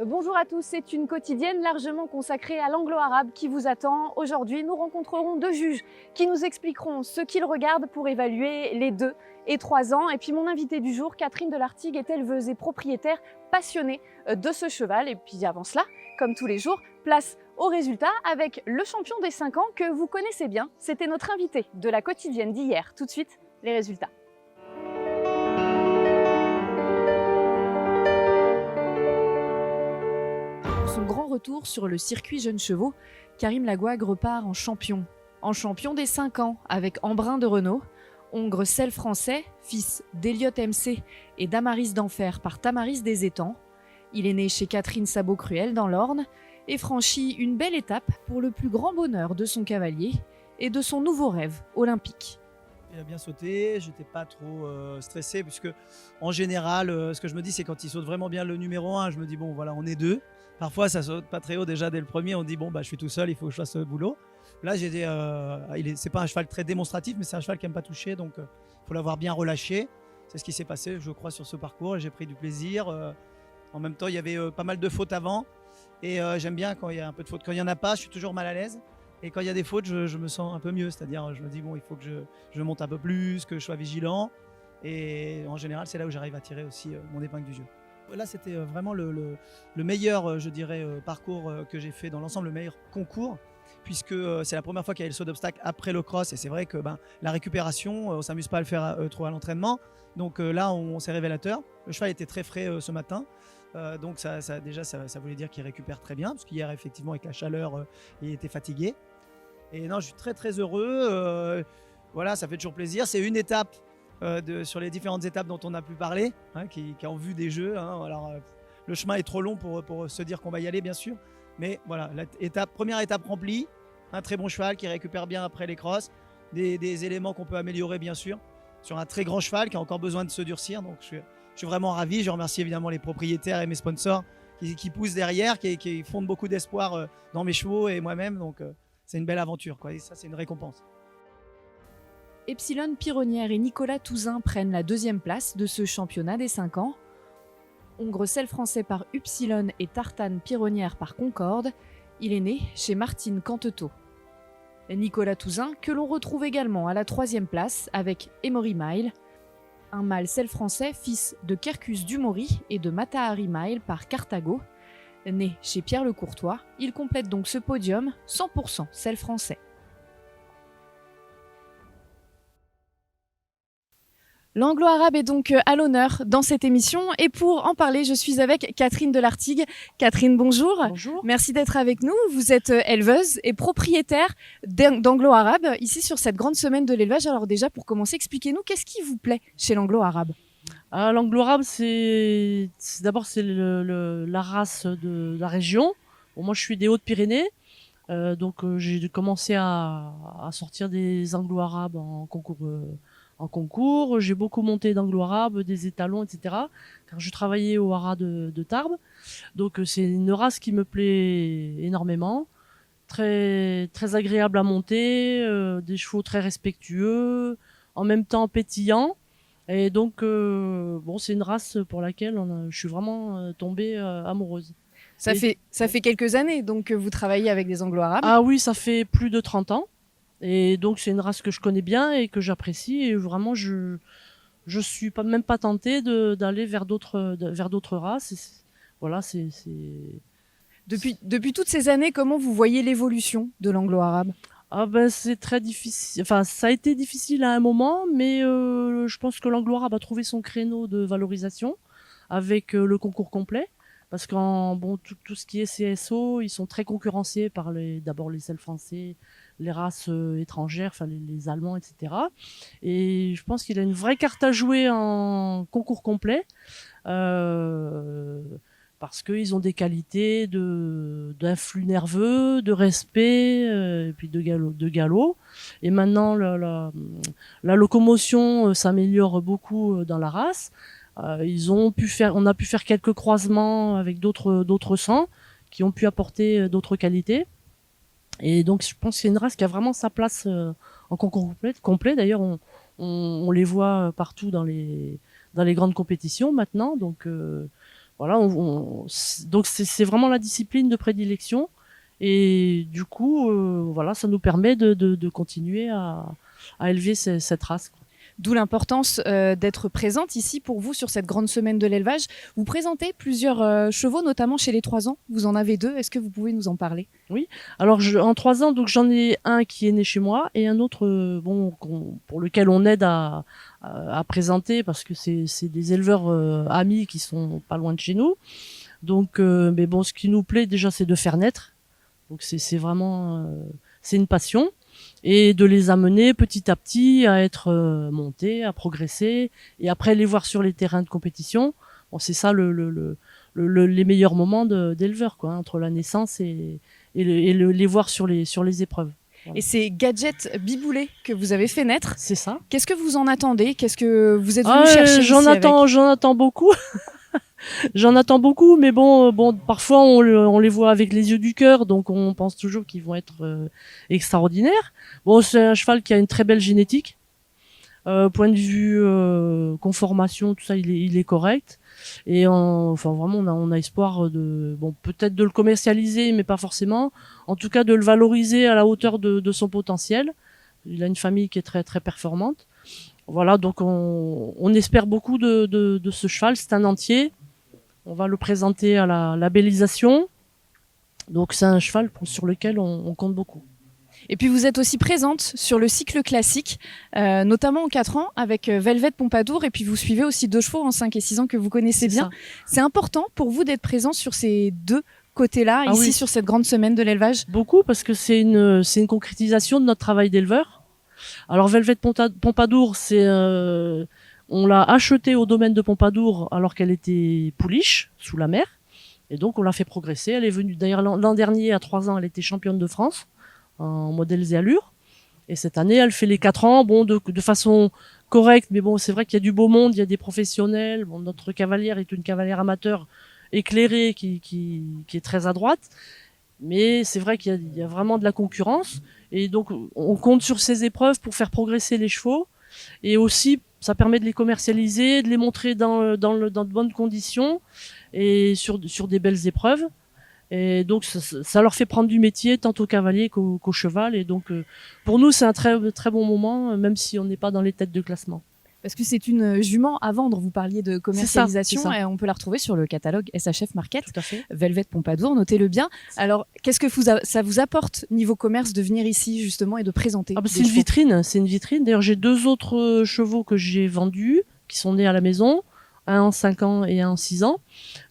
Bonjour à tous, c'est une quotidienne largement consacrée à l'anglo-arabe qui vous attend. Aujourd'hui, nous rencontrerons deux juges qui nous expliqueront ce qu'ils regardent pour évaluer les 2 et 3 ans. Et puis mon invitée du jour, Catherine de Lartigue, est éleveuse et propriétaire passionnée de ce cheval. Et puis avant cela, comme tous les jours, place au résultat avec le champion des 5 ans que vous connaissez bien. C'était notre invité de la quotidienne d'hier. Tout de suite, les résultats. Son grand retour sur le circuit jeunes chevaux, Karim Lagouag repart en champion. En champion des 5 ans avec Embrun de Renault, Hongre Sel français, fils d'Eliott MC et d'Amaris d'Enfer par Tamaris des Étangs. Il est né chez Catherine Sabot-Cruel dans l'Orne et franchit une belle étape pour le plus grand bonheur de son cavalier et de son nouveau rêve olympique. Il a bien sauté, j'étais pas trop stressé puisque en général, ce que je me dis c'est quand il saute vraiment bien le numéro 1, je me dis bon voilà on est deux. Parfois ça saute pas très haut déjà dès le premier, on dit bon bah je suis tout seul, il faut que je fasse le boulot. Là c'est pas un cheval très démonstratif mais c'est un cheval qui aime pas toucher donc faut l'avoir bien relâché. C'est ce qui s'est passé je crois sur ce parcours, j'ai pris du plaisir. En même temps il y avait pas mal de fautes avant et j'aime bien quand il y a un peu de fautes. Quand il y en a pas je suis toujours mal à l'aise. Et quand il y a des fautes, je me sens un peu mieux. C'est-à-dire, je me dis, bon, il faut que je monte un peu plus, que je sois vigilant. Et en général, c'est là où j'arrive à tirer aussi mon épingle du jeu. Là, c'était vraiment le meilleur, je dirais, parcours que j'ai fait dans l'ensemble, le meilleur concours. Puisque c'est la première fois qu'il y a le saut d'obstacle après le cross. Et c'est vrai que la récupération, on ne s'amuse pas à le faire trop à l'entraînement. Donc là, c'est révélateur. Le cheval était très frais ce matin. Donc ça voulait dire qu'il récupère très bien. Parce qu'hier, effectivement, avec la chaleur, il était fatigué. Et non, je suis très très heureux. Voilà, ça fait toujours plaisir. C'est une étape sur les différentes étapes dont on a pu parler, hein, qui est en vue des Jeux. Hein. Alors, le chemin est trop long pour se dire qu'on va y aller, bien sûr. Mais voilà, première étape remplie. Un très bon cheval qui récupère bien après les crosses. Des éléments qu'on peut améliorer, bien sûr, sur un très grand cheval qui a encore besoin de se durcir. Donc, je suis vraiment ravi. Je remercie évidemment les propriétaires et mes sponsors qui poussent derrière, qui fondent beaucoup d'espoir dans mes chevaux et moi-même. Donc, c'est une belle aventure, quoi. Et ça, c'est une récompense. Epsilon Pironnière et Nicolas Touzin prennent la 2e place de ce championnat des 5 ans. Hongre Sel français par Upsilon et Tartane Pironnière par Concorde. Il est né chez Martine Cantetot. Nicolas Touzin, que l'on retrouve également à la 3e place avec Emory Mile. Un mâle Sel français, fils de Kerkus Dumory et de Matahari Mile par Carthago. Né chez Pierre Le Courtois, il complète donc ce podium 100% Sel français. L'anglo-arabe est donc à l'honneur dans cette émission et pour en parler, je suis avec Catherine de Lartigue. Catherine, bonjour. Bonjour. Merci d'être avec nous. Vous êtes éleveuse et propriétaire d'anglo-arabe ici sur cette grande semaine de l'élevage. Alors déjà, pour commencer, expliquez-nous qu'est-ce qui vous plaît chez l'anglo-arabe ? L'anglo-arabe, c'est d'abord la race de la région. Bon, moi, je suis des Hautes-Pyrénées, donc j'ai commencé à sortir des anglo-arabes en concours. J'ai beaucoup monté d'anglo-arabes, des étalons, etc. Car je travaillais au haras de Tarbes. Donc c'est une race qui me plaît énormément, très très agréable à monter, des chevaux très respectueux, en même temps pétillants. Et donc, c'est une race pour laquelle je suis vraiment tombée amoureuse. Ça fait quelques années donc que vous travaillez avec des anglo-arabes. Ah oui, ça fait plus de 30 ans. Et donc, c'est une race que je connais bien et que j'apprécie. Et vraiment, je suis même pas tentée d'aller vers d'autres races. Voilà, Depuis toutes ces années, comment vous voyez l'évolution de l'anglo-arabe ? C'est très difficile. Enfin, ça a été difficile à un moment, mais je pense que l'anglo-arabe a trouvé son créneau de valorisation avec le concours complet. Parce tout ce qui est CSO, ils sont très concurrencés par d'abord les Sel français, les races étrangères, enfin les Allemands, etc. Et je pense qu'il a une vraie carte à jouer en concours complet. Parce qu'ils ont des qualités d'influx nerveux, de respect, et puis de galop. Et maintenant, la locomotion s'améliore beaucoup dans la race. On a pu faire quelques croisements avec d'autres sangs qui ont pu apporter d'autres qualités. Et donc, je pense que c'est une race qui a vraiment sa place en concours complet. D'ailleurs, on les voit partout dans les grandes compétitions maintenant. Donc, Voilà, donc c'est vraiment la discipline de prédilection. Et du coup, voilà, ça nous permet de continuer à élever cette race, quoi. D'où l'importance d'être présente ici pour vous sur cette grande semaine de l'élevage. Vous présentez plusieurs chevaux, notamment chez les 3 ans. Vous en avez 2. Est-ce que vous pouvez nous en parler? Oui. Alors en 3 ans, donc j'en ai un qui est né chez moi et un autre, pour lequel on aide à présenter parce que c'est des éleveurs amis qui sont pas loin de chez nous. Donc, mais bon, ce qui nous plaît déjà, c'est de faire naître. Donc c'est vraiment c'est une passion et de les amener petit à petit à être montés, à progresser et après les voir sur les terrains de compétition. Bon, c'est ça les meilleurs moments d'éleveurs, quoi, entre la naissance et les voir sur les épreuves. Voilà. Et c'est Gadget Biboulé que vous avez fait naître. C'est ça. Qu'est-ce que vous en attendez? Qu'est-ce que vous êtes venu chercher ici avec? J'en attends beaucoup. J'en attends beaucoup, mais bon, parfois on les voit avec les yeux du cœur, donc on pense toujours qu'ils vont être extraordinaires. Bon, c'est un cheval qui a une très belle génétique. Point de vue conformation, tout ça, il est correct. Et enfin vraiment, on a espoir peut-être de le commercialiser, mais pas forcément. En tout cas, de le valoriser à la hauteur de son potentiel. Il a une famille qui est très très performante. Voilà, donc on espère beaucoup de ce cheval. C'est un entier. On va le présenter à la labellisation. Donc c'est un cheval sur lequel on compte beaucoup. Et puis vous êtes aussi présente sur le cycle classique, notamment en 4 ans avec Velvet Pompadour. Et puis vous suivez aussi 2 chevaux en 5 et 6 ans que vous connaissez bien. C'est important pour vous d'être présent sur ces 2 côtés-là, ici sur cette grande semaine de l'élevage? Beaucoup, parce que c'est une concrétisation de notre travail d'éleveur. Alors Velvet Pompadour, on l'a achetée au domaine de Pompadour alors qu'elle était pouliche, sous la mer. Et donc on l'a fait progresser. Elle est venue, d'ailleurs l'an dernier, à 3 ans, elle était championne de France en modèles et allures. Et cette année, elle fait les 4 ans, de façon correcte, mais bon, c'est vrai qu'il y a du beau monde, il y a des professionnels. Bon, notre cavalière est une cavalière amateur éclairée qui est très à droite. Mais c'est vrai qu'il y a vraiment de la concurrence. Et donc, on compte sur ces épreuves pour faire progresser les chevaux. Et aussi, ça permet de les commercialiser, de les montrer dans de bonnes conditions et sur des belles épreuves. Et donc, ça leur fait prendre du métier, tant au cavalier qu'au cheval. Et donc, pour nous, c'est un très, très bon moment, même si on n'est pas dans les têtes de classement. Parce que c'est une jument à vendre. Vous parliez de commercialisation. C'est ça. Et on peut la retrouver sur le catalogue SHF Market. Tout à fait. Velvet Pompadour, notez-le bien. Alors, qu'est-ce que ça vous apporte niveau commerce de venir ici justement et de présenter c'est une vitrine. C'est une vitrine. D'ailleurs, j'ai 2 autres chevaux que j'ai vendus, qui sont nés à la maison, un en 5 ans et un en 6 ans.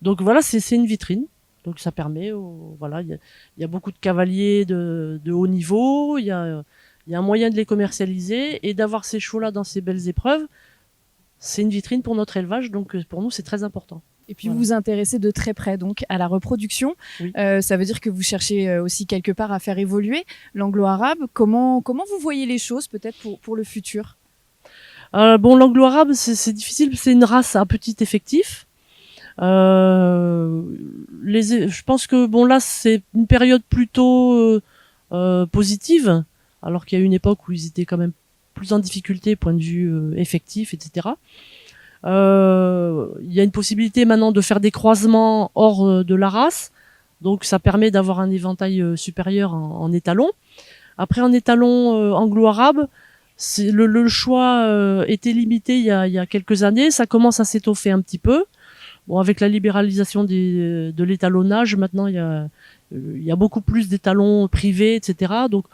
Donc voilà, c'est une vitrine. Donc ça permet, il y a beaucoup de cavaliers de haut niveau. Il y a un moyen de les commercialiser et d'avoir ces chevaux-là dans ces belles épreuves. C'est une vitrine pour notre élevage, donc pour nous c'est très important. Et puis vous vous intéressez de très près donc à la reproduction. Oui. Ça veut dire que vous cherchez aussi quelque part à faire évoluer l'anglo-arabe. Comment vous voyez les choses peut-être pour le futur? L'anglo-arabe c'est difficile, c'est une race à petit effectif. Je pense que là c'est une période plutôt positive, alors qu'il y a une époque où ils étaient quand même plus en difficulté point de vue effectif, etc. Il y a une possibilité maintenant de faire des croisements hors de la race, donc ça permet d'avoir un éventail supérieur en étalon. Après, en étalon anglo-arabe, le choix était limité il y a quelques années. Ça commence à s'étoffer un petit peu. Bon, avec la libéralisation de l'étalonnage, maintenant il y a beaucoup plus d'étalons privés, etc. Donc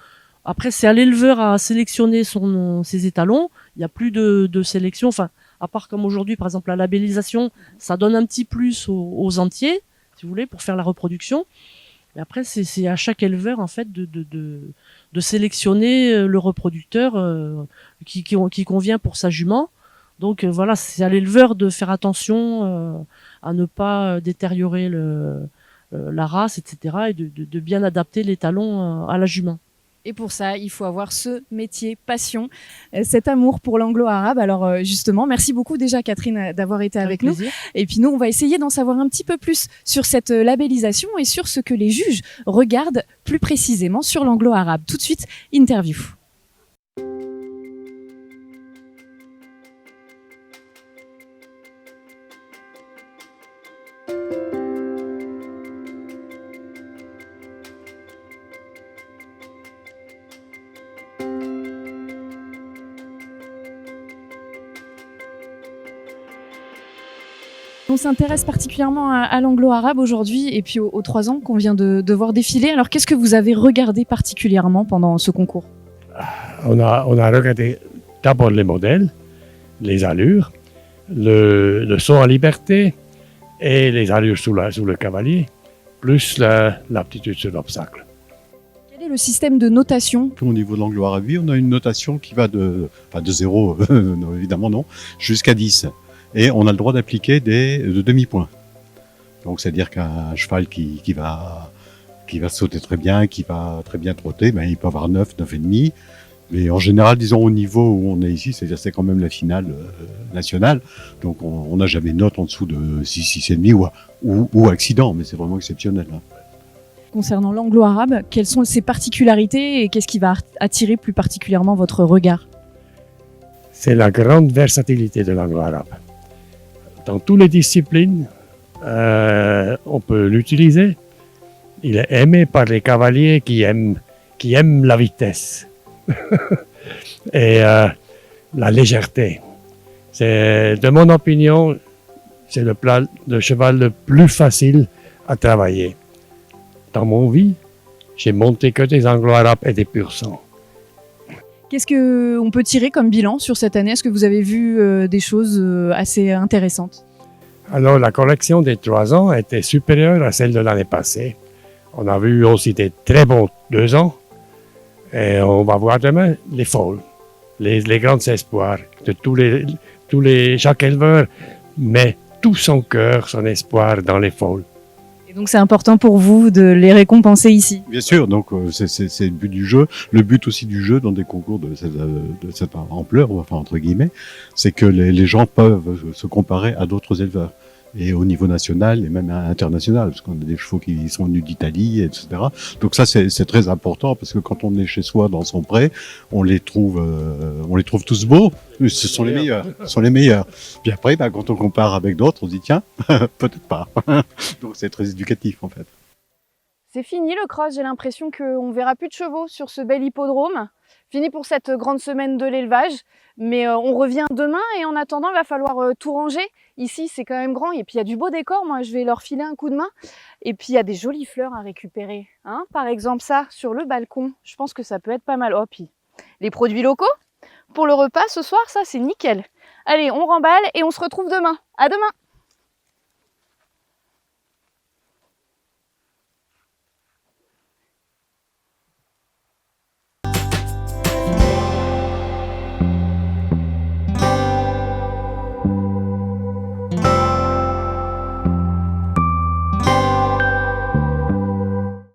après, c'est à l'éleveur à sélectionner ses étalons. Il n'y a plus de sélection. Enfin, à part comme aujourd'hui, par exemple, la labellisation, ça donne un petit plus aux entiers, si vous voulez, pour faire la reproduction. Et après, c'est à chaque éleveur, en fait, de sélectionner le reproducteur qui convient pour sa jument. Donc voilà, c'est à l'éleveur de faire attention à ne pas détériorer la race, etc. et de bien adapter l'étalon à la jument. Et pour ça, il faut avoir ce métier, passion, cet amour pour l'anglo-arabe. Alors justement, merci beaucoup déjà Catherine d'avoir été avec nous. Et puis nous, on va essayer d'en savoir un petit peu plus sur cette labellisation et sur ce que les juges regardent plus précisément sur l'anglo-arabe. Tout de suite, interview. On s'intéresse particulièrement à l'anglo-arabe aujourd'hui et puis aux 3 ans qu'on vient de voir défiler. Alors qu'est-ce que vous avez regardé particulièrement pendant ce concours? On a regardé d'abord les modèles, les allures, le saut en liberté et les allures sous le cavalier, plus l'aptitude sur l'obstacle. Quel est le système de notation? Au niveau de l'anglo-arabie, on a une notation qui va de 0, non, évidemment non, jusqu'à 10. Et on a le droit d'appliquer de demi-points. Donc c'est-à-dire qu'un cheval qui va sauter très bien, qui va très bien trotter, ben, il peut avoir 9, 9,5. Mais en général, disons au niveau où on est ici, c'est-à-dire c'est quand même la finale nationale. Donc on n'a jamais note en dessous de 6, 6,5 ou accident, mais c'est vraiment exceptionnel. Hein. Concernant l'anglo-arabe, quelles sont ses particularités et qu'est-ce qui va attirer plus particulièrement votre regard? C'est la grande versatilité de l'anglo-arabe. Dans toutes les disciplines, on peut l'utiliser. Il est aimé par les cavaliers qui aiment la vitesse et la légèreté. De mon opinion, c'est le cheval le plus facile à travailler. Dans mon vie, j'ai monté que des anglo-arabes et des pur sang. Qu'est-ce qu'on peut tirer comme bilan sur cette année? Est-ce que vous avez vu des choses assez intéressantes? Alors, la collection des 3 ans était supérieure à celle de l'année passée. On a vu aussi des très bons 2 ans. Et on va voir demain les foals, les grands espoirs de chaque éleveur met tout son cœur, son espoir dans les foals. Et donc c'est important pour vous de les récompenser ici? Bien sûr, donc c'est le but du jeu. Le but aussi du jeu dans des concours de cette ampleur, enfin entre guillemets, c'est que les gens peuvent se comparer à d'autres éleveurs. Et au niveau national et même international, parce qu'on a des chevaux qui sont venus d'Italie, etc. Donc ça, c'est très important, parce que quand on est chez soi dans son pré, on les trouve tous beaux. Ce sont les meilleurs. Ce sont les meilleurs. Puis après, bah, quand on compare avec d'autres, on se dit tiens, peut-être pas. Donc c'est très éducatif en fait. C'est fini le cross, j'ai l'impression qu'on verra plus de chevaux sur ce bel hippodrome. Fini pour cette grande semaine de l'élevage, mais on revient demain et en attendant, il va falloir tout ranger. Ici, c'est quand même grand et puis il y a du beau décor, moi je vais leur filer un coup de main. Et puis il y a des jolies fleurs à récupérer. Hein, par exemple ça, sur le balcon, je pense que ça peut être pas mal. Oh, puis les produits locaux pour le repas ce soir, ça c'est nickel. Allez, on remballe et on se retrouve demain. À demain!